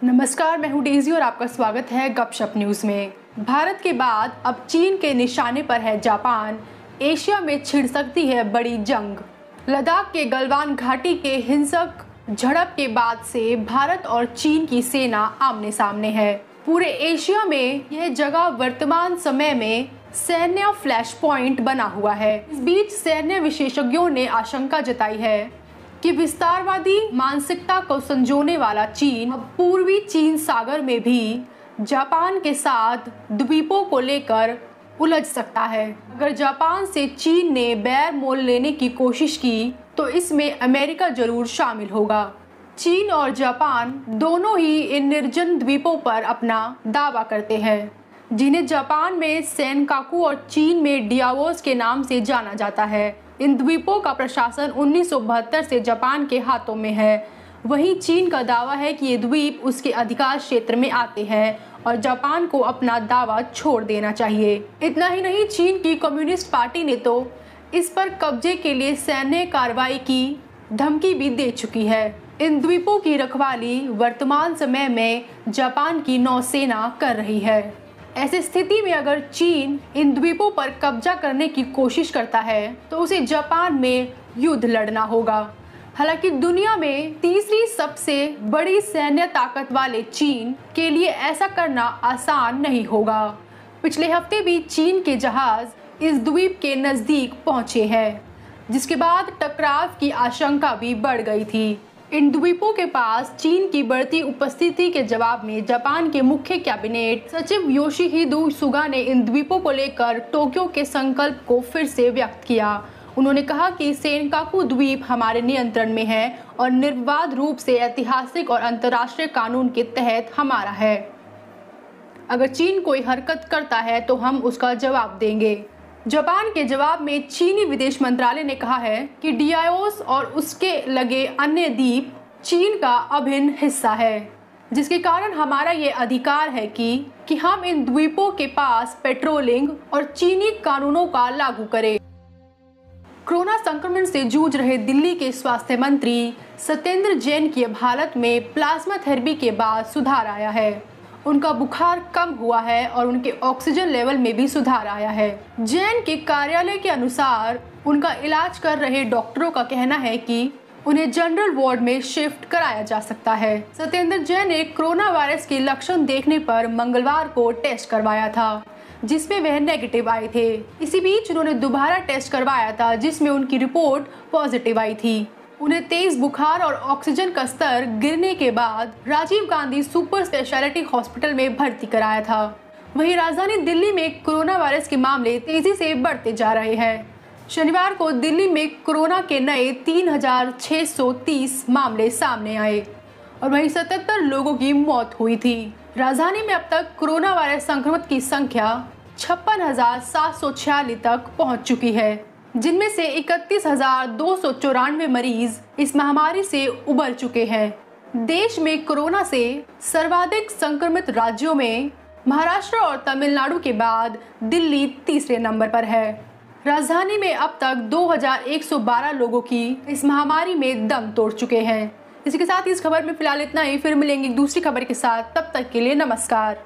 नमस्कार, मैं हूं डेजी और आपका स्वागत है गपशप न्यूज में। भारत के बाद अब चीन के निशाने पर है जापान। एशिया में छिड़ सकती है बड़ी जंग। लद्दाख के गलवान घाटी के हिंसक झड़प के बाद से भारत और चीन की सेना आमने सामने है। पूरे एशिया में यह जगह वर्तमान समय में सैन्य फ्लैश पॉइंट बना हुआ है। इस बीच सैन्य विशेषज्ञों ने आशंका जताई है कि विस्तारवादी मानसिकता को संजोने वाला चीन अब पूर्वी चीन सागर में भी जापान के साथ द्वीपों को लेकर उलझ सकता है। अगर जापान से चीन ने बैर मोल लेने की कोशिश की तो इसमें अमेरिका जरूर शामिल होगा। चीन और जापान दोनों ही इन निर्जन द्वीपों पर अपना दावा करते हैं, जिन्हें जापान में सेनकाकू और चीन में डियावोस के नाम से जाना जाता है। इन द्वीपों का प्रशासन 1972 से जापान के हाथों में है। वहीं चीन का दावा है कि ये द्वीप उसके अधिकार क्षेत्र में आते हैं और जापान को अपना दावा छोड़ देना चाहिए। इतना ही नहीं, चीन की कम्युनिस्ट पार्टी ने तो इस पर कब्जे के लिए सैन्य कार्रवाई की धमकी भी दे चुकी है। इन द्वीपों की रखवाली वर्तमान समय में जापान की नौसेना कर रही है। ऐसी स्थिति में अगर चीन इन द्वीपों पर कब्जा करने की कोशिश करता है तो उसे जापान में युद्ध लड़ना होगा। हालांकि दुनिया में तीसरी सबसे बड़ी सैन्य ताकत वाले चीन के लिए ऐसा करना आसान नहीं होगा। पिछले हफ्ते भी चीन के जहाज इस द्वीप के नजदीक पहुंचे हैं, जिसके बाद टकराव की आशंका भी बढ़ गई थी। इन द्वीपों के पास चीन की बढ़ती उपस्थिति के जवाब में जापान के मुख्य कैबिनेट सचिव योशिहिदे सुगा ने इन द्वीपों को लेकर टोक्यो के संकल्प को फिर से व्यक्त किया। उन्होंने कहा कि सेनकाकू द्वीप हमारे नियंत्रण में है और निर्विवाद रूप से ऐतिहासिक और अंतर्राष्ट्रीय कानून के तहत हमारा है। अगर चीन कोई हरकत करता है तो हम उसका जवाब देंगे। जापान के जवाब में चीनी विदेश मंत्रालय ने कहा है कि डियाओस और उसके लगे अन्य द्वीप चीन का अभिन्न हिस्सा है, जिसके कारण हमारा ये अधिकार है कि हम इन द्वीपों के पास पेट्रोलिंग और चीनी कानूनों का लागू करें। कोरोना संक्रमण से जूझ रहे दिल्ली के स्वास्थ्य मंत्री सत्येंद्र जैन की अब हालत में प्लाज्मा थेरेपी के बाद सुधार आया है। उनका बुखार कम हुआ है और उनके ऑक्सीजन लेवल में भी सुधार आया है। जैन के कार्यालय के अनुसार उनका इलाज कर रहे डॉक्टरों का कहना है कि उन्हें जनरल वार्ड में शिफ्ट कराया जा सकता है। सत्येंद्र जैन ने कोरोना वायरस के लक्षण देखने पर मंगलवार को टेस्ट करवाया था, जिसमें वह नेगेटिव आए थे। इसी बीच उन्होंने दोबारा टेस्ट करवाया था, जिसमें उनकी रिपोर्ट पॉजिटिव आई थी। उन्हें तेज बुखार और ऑक्सीजन का स्तर गिरने के बाद Rajiv Gandhi super speciality hospital में भर्ती कराया था। वहीं राजधानी दिल्ली में कोरोना वायरस के मामले तेजी से बढ़ते जा रहे हैं। शनिवार को दिल्ली में कोरोना के नए 3,630 मामले सामने आए और वहीं 77 लोगों की मौत हुई थी। राजधानी में अब तक कोरोना वायरस संक्रमित की संख्या 56,746 तक पहुँच चुकी है, जिनमें से 31,294 मरीज इस महामारी से उबर चुके हैं। देश में कोरोना से सर्वाधिक संक्रमित राज्यों में महाराष्ट्र और तमिलनाडु के बाद दिल्ली तीसरे नंबर पर है। राजधानी में अब तक 2,112 लोगों की इस महामारी में दम तोड़ चुके हैं। इसी के साथ इस खबर में फिलहाल इतना ही। फिर मिलेंगे एक दूसरी खबर के साथ, तब तक के लिए नमस्कार।